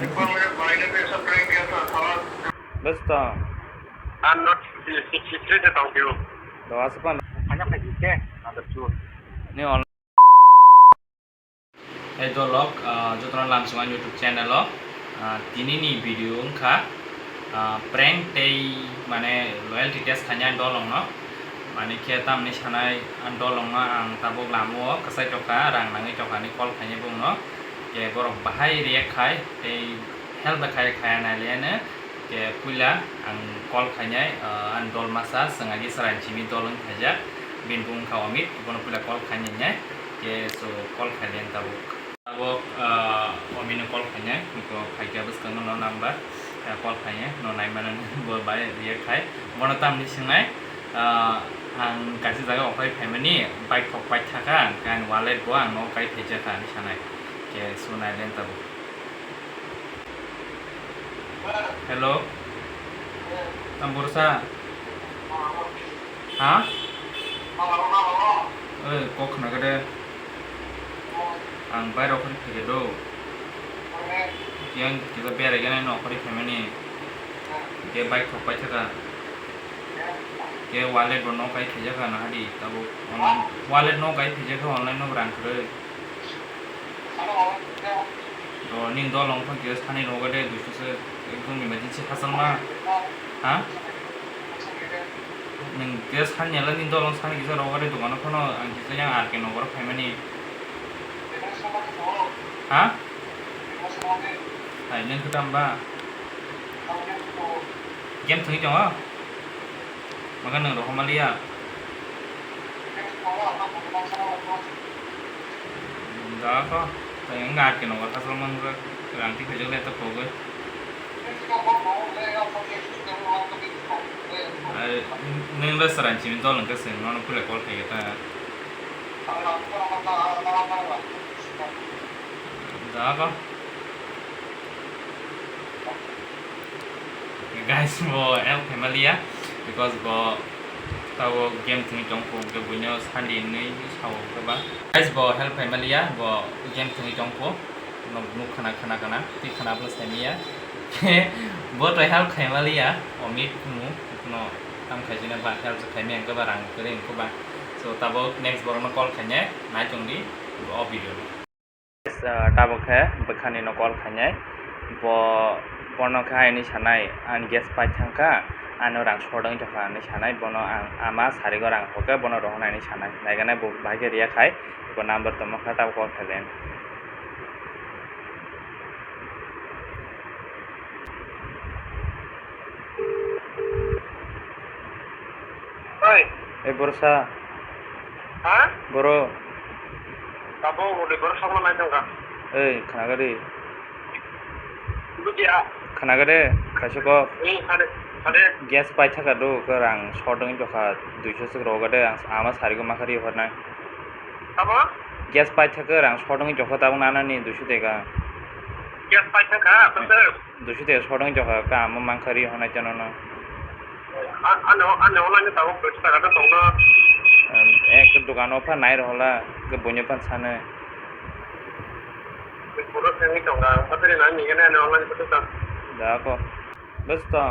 एक बार मेरे भाई ने भी ऐसा प्रैंक किया था साला बस तो I'm not situated on you. doa sepan Hanya kayak gitu, ada tuh. ni on itu log jotron langsung an YouTube channel lo tini ni video engka prank day mane loyalty test hanya dolong no mane kita mani sanai dolong no ang tabuk lamu kesai coka rang nangi coka ni call hanya bung no ke borok bahai react khai day help khai khai na liane ke pula ang call hanya an dol masa sengaja seran cimi dolong saja bintung kawamit bono pula call hanya nya ke so call kalian tabuk tabuk omino call hanya niko khai bus kan no number call hanya no nai mana bo bai react khai bono tam ni singai ang kasi jaga okai family bike thok bike thaka kan wallet bo ang no kai theja ka ni sanai ke sunai len tabuk hello Tambursa ha kok na gade ang bayro khori thege do yang kita bere gane no khori family ke bike thok pai thaka ke wallet bo no kai theja ka na hadi tabu online wallet no kai theja ka online no brand kre to ning do long phang ke sthani no gade dusu se ekdom emergency hasal ma ha ning ke sthani la ning do long sthani kisa ro gade dogano khono ang kisa yang ar ke no gor family ha hai ning kutam ba game thungi jong a maka nang ro homalia da ko tayang ngat ke no gor hasal mang ra rang ti khajang le ta ko ge neng la saran chimin to lang ka sen no pula kol khai ta da ko guys bo el family ya because bo tao game thing trong ko ke bunyo sandi nei sau ka ba guys bo help family ya bo game thing trong ko no nu khana khana kana ti khana plus family ya bo to help family ya omit mu no tam khajina ba help sa family ka barang kering ko ba so tabo next bor no call khanye na chungdi bo video tabo kha bakhani no call khanye bo bono khai ni sanai an gas pai thangka ano rang sodang jaka ni sanai bono ang ama sari go rang hoke bono rohna ni sanai naigana bo bhage ria khai bo number to mokha ta call khalen Oi, borsa ha? boro Tabo udah baru sama naik enggak? khana gari Itu dia. khana gare khaso ko Ini ada gas pai thaka do ka rang sodang jaka 200 se ro gade ama sari go makari horna apa? gas pai thaka rang sodang jaka ta nana ni 200 teka Gas pakai kah? Betul. 200 teka sodang jaka ka ama mankari hona jano na Ane online tahu kita ada tongna. ek dukano pa nai rola ke bonyo pan sane Puro sengi tongna. Tapi ni nani kan ane online betul tak? da ko bas to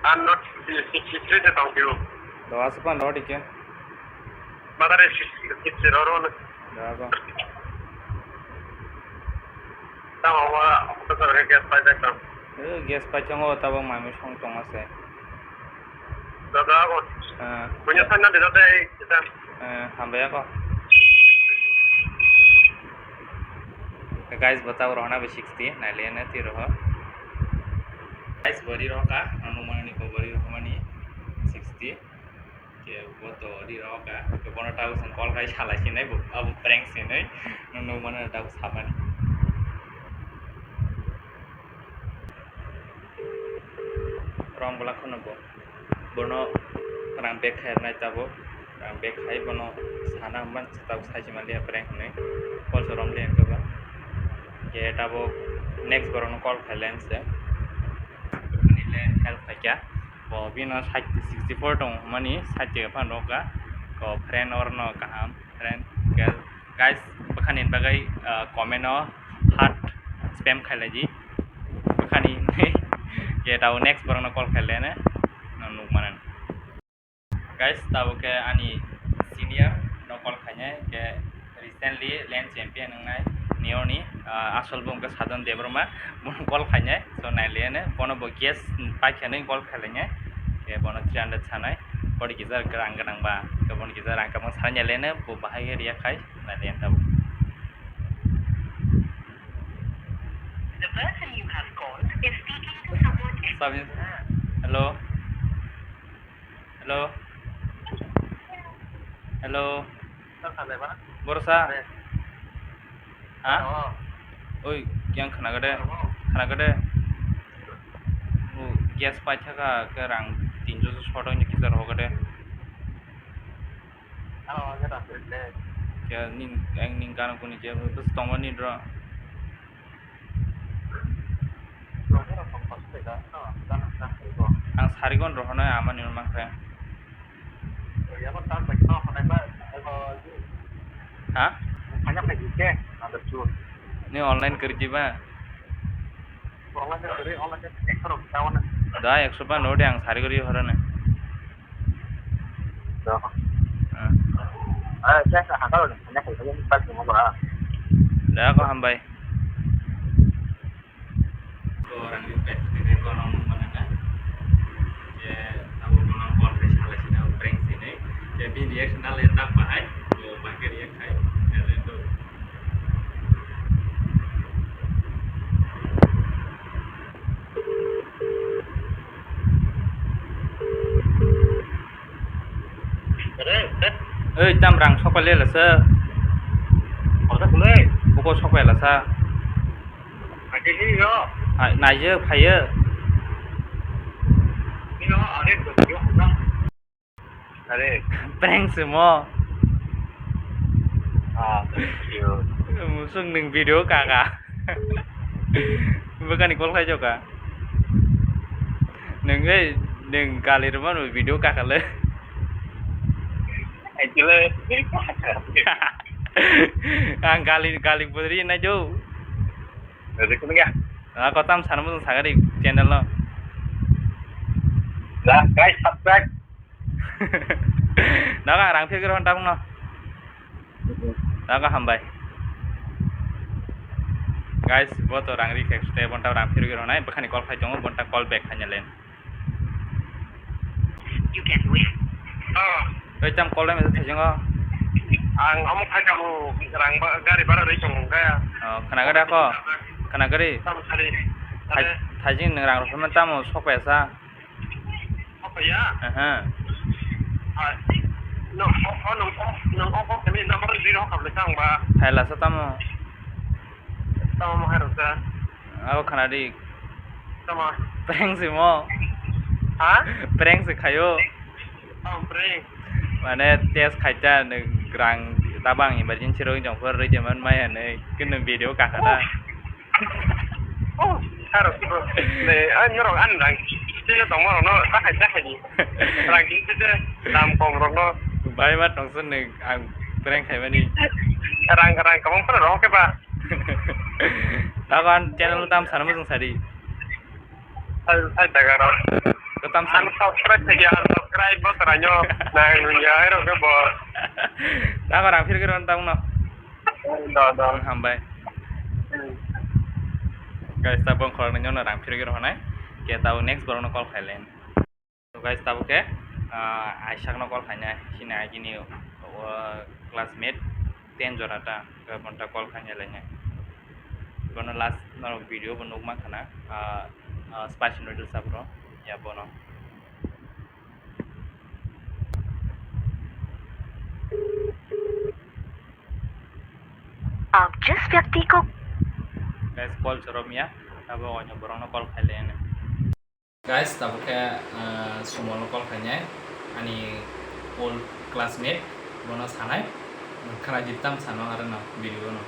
I'm not situated on you. doa sepan lo dike Maka ada sisi orang da ko tahu apa aku tak gas pakai kah? gas pai chango tabo mami song tong ase Dadah aku. Punya sana di dadah kita. hambaya ko guys बताओ रहना भी 60 ना लेना ती रहो guys बड़ी रहो का अनुमान नि को बड़ी रहो मानी 60 के वो तो बड़ी रहो का के बना टाउ सन कॉल गाइसhala si nai अब prank si nai no mana टाउ सामानी रंग बोला खनो बो बोनो rang bek khair nai tabo rang bek khai bono sana man tau sai malia prank nai call so rom le ka ba ke tabo next borono call khalen se ni le help kha bo bino 64 tong mani 60 pa no ka ko friend or no kaham friend guys bakhanin bagai comment no heart spam khaila ji bekani ke tahu next borong call khaile ne nuk manan guys tahu ke ani senior no call khanya ke recently land champion ngai neoni asol bom ke sadon debroma mon call khanya so naile ne bono bo guest pakhane call khalenya ke bono 300 sanai body gizar grang grang ba ke bon gizar angka mo sanya lene bo bahaya ria khai na den tahu The person you have called is speaking to someone else. Sabin hello hello hello borsa ha oi yang khana gade o gas pacha ka ke rang 300 short ni kizar ho gade ke nin ang nin kana kuni je bus tomani dra ang sarigon rohona amani makre ha ni online kerja ba da 100 ba note ang sarigori horane da ko hambai ko orang di pet ini ko nong mana na je tahu nong call ke salah sini prank sini je bi reaction ale tak bahai ko bahai react khai ele to ơi tam rang sokal le sa buko sokal la sa nai je phai je prank semua musung ning video kakak bukan ni call khai joka ning ei ning kali rumah video kakak le ang kali putri na jo ko tam sana mo sagari channel lo guys subscribe na ka rang phir ron tam no na ka hambai guys bo to rang ri khek ste bonta rang phir ron nai bakhani call khai jong bonta call back khanya len You can wait. oi tam call message thajong ang amok khai kamu rang gari bara rei chong ga khana ga da ko khana gari tam sari thajing nang rang ro man tam sok pesa apa ya aha no kami nomor 0 kam le sang ba thaila sa tam mo harus sa ako khana di sama prank si mo ha prank si khayo prank mane tes khacha nang rang tabang emergency ro jong phor ri jaman mai ane kin video ka kada harus le an ro an rang ti tong mo no ta khai ni rang ki ti dam kong ro no bai mat tong sun ning ang prank khai mani rang kamong pa ro ke ba takan channel tam sana mo sari al daga ro ko tam an subscribe ke ya subscribe bo taranyo na ya ro ke bo takan rang phir ron tam no do hambai guys tabong khor nyo na rang phir ron nai ke tahu next borong call khailen so guys tahu ke aisak no call khanya sini aji ni classmate 10 jorata ke bonta call khanya lenya bono last no video bono ma khana spicy noodles sabro ya bono आप जिस व्यक्ति को guys call choro mia tabo onyo borong call khailen guys tabo ke sumol call khanya ani old classmate bono sanai khana jitam sano arana video no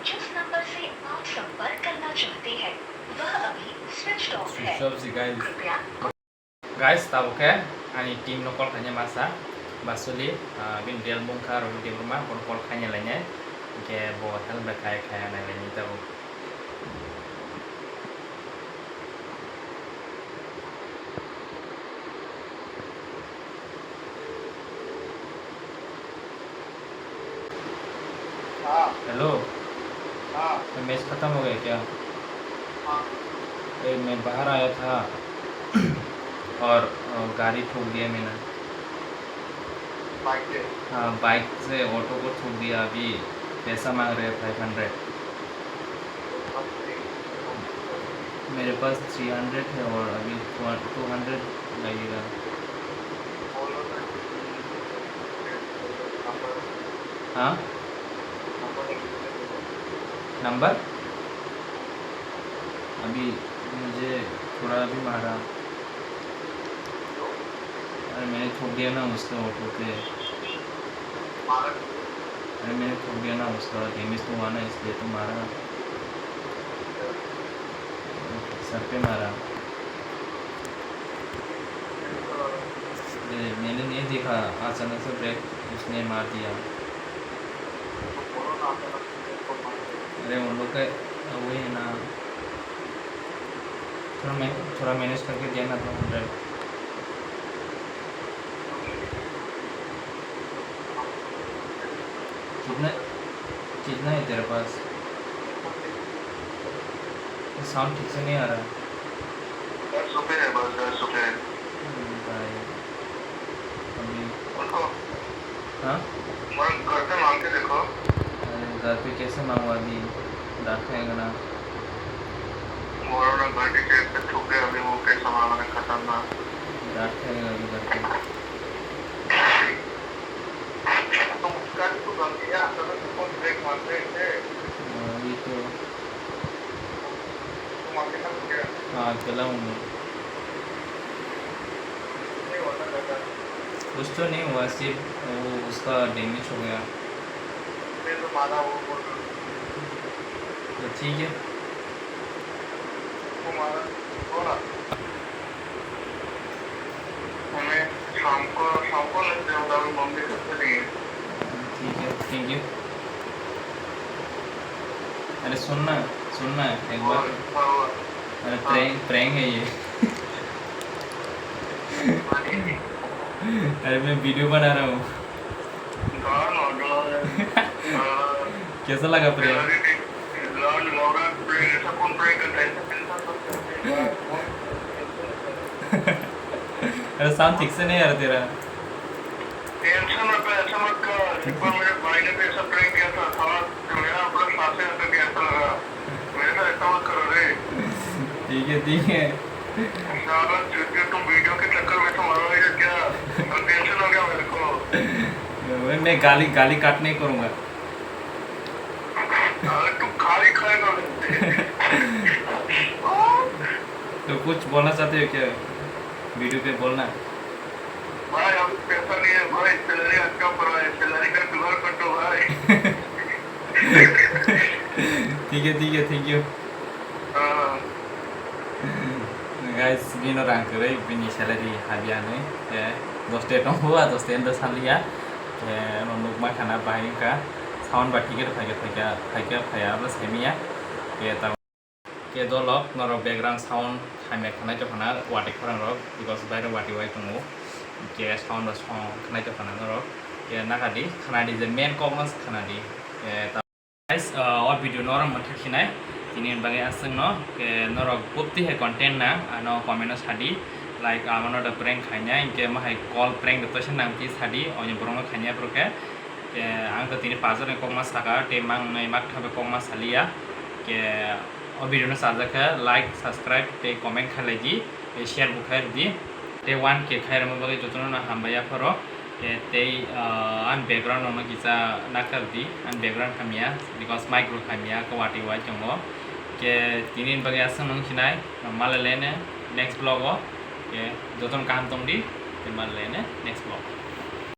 जिस number से आप संपर्क करना चाहते हैं वह अभी स्विच ऑफ है stop si guys कृपया guys tabo ke ani team no call khanya masa basuli bin del bongkar di rumah call khanya lenya ke bo hal bakai kaya na lenya tabo हाँ hello, हाँ match खत्म हो गया क्या? हाँ मैं बाहर आया था और गाड़ी ठोक दिया मैंने। बाइक से हाँ, बाइक से ऑटो को ठोक दिया। अभी पैसा मांग रहे हैं 500। मेरे पास 300 है और अभी 200 लगेगा। बोलो ना नंबर हाँ, नंबर अभी मुझे थोड़ा भी मारा। अरे मैंने ठोक दिया ना उसका ऑटो पे। अरे मैंने ठोक दिया ना उसका, डैमेज तो हुआ ना, इसलिए तो मारा। सर पे मारा। मैंने नहीं देखा, अचानक से ब्रेक उसने मार दिया। अरे उन लोग का वही है ना, थोड़ा मैनेज करके दिया ना 200। कितना कितना है तेरे पास? साउंड ठीक से नहीं आ रहा। 10 रुपये है बस 10 रुपये भाई अभी उनको हाँ, घर पे मांग के देखो अरे घर पे कैसे मांगू? अभी डांट खाएगा ना। बोलो ना घर के पे ठुक गए अभी वो कैसा मांग रहे खतरनाक डांट खाएगा अभी घर पे। तो उसका भी तो गलती है असल में तुमको ब्रेक मारते थे अभी तो तुम आगे तक गया हाँ, अकेला हूँ मैं। नहीं होता करता कुछ तो नहीं हुआ, सिर्फ वो उसका डैमेज हो गया। फिर तो मारा वो बोल तो ठीक है। वो मारा बोला हमें शाम को नहीं दूंगा मैं मम्मी सबसे नहीं ठीक है, थैंक यू। अरे सुनना सुनना एक बार। अरे प्रैंक है ये। अरे मैं वीडियो बना रहा हूँ। कैसा लगा प्रैंक? अरे साउंड ठीक से नहीं आ रहा तेरा। टेंशन मत ले, ऐसा मत कर। एक बार मेरे भाई ने भी ऐसा प्रैंक किया था साला मेरा अपना सांसें लेकर के ऐसा लगा मेरे साथ ऐसा मत करो रे ठीक है ठीक है। साला तुम वीडियो के चक्कर में तो मरोगे क्या और टेंशन हो गया मेरे को मैं गाली गाली काट नहीं करूँगा। अरे तुम खाली खाएगा तो कुछ बोलना चाहते हो क्या वीडियो पे? बोलना। भाई अभी पैसा नहीं है भाई सैलरी अच्छा पड़ा है सैलरी का जुगाड़ कर दो भाई ठीक है, थैंक यू। हाँ Guys, bino orang kere bini salary habiane doste tong hua doste endo salia nonuk ma khana bahai ka sound ba tiket phaya plus hemia ta ke dolok noro background sound hame khana to khana wati khorang rok because baira wati wai tongo ke sound ba song khana to khana noro ke nakadi khana di the main commons khana di guys or video noram mathakhinai ini bagai aseng no ke norok putih he content na ano comment no sadi like amano da prank khanya inke mahai call prank to sen nang ti sadi onye borong khanya proke ke ang to tini pazor ne kongma saka te mang nai mak thabe kongma salia ke o video no saja ka like subscribe te comment khalaji share bukhair di te one ke khair mo bagai jotono na hambaya foro te an background no kisa nakal di an background khamia because micro khamia ko wati wa jongo ke tinin bagai asang nong sinai malalene next vlog o ke joton kam tom di te malalene next vlog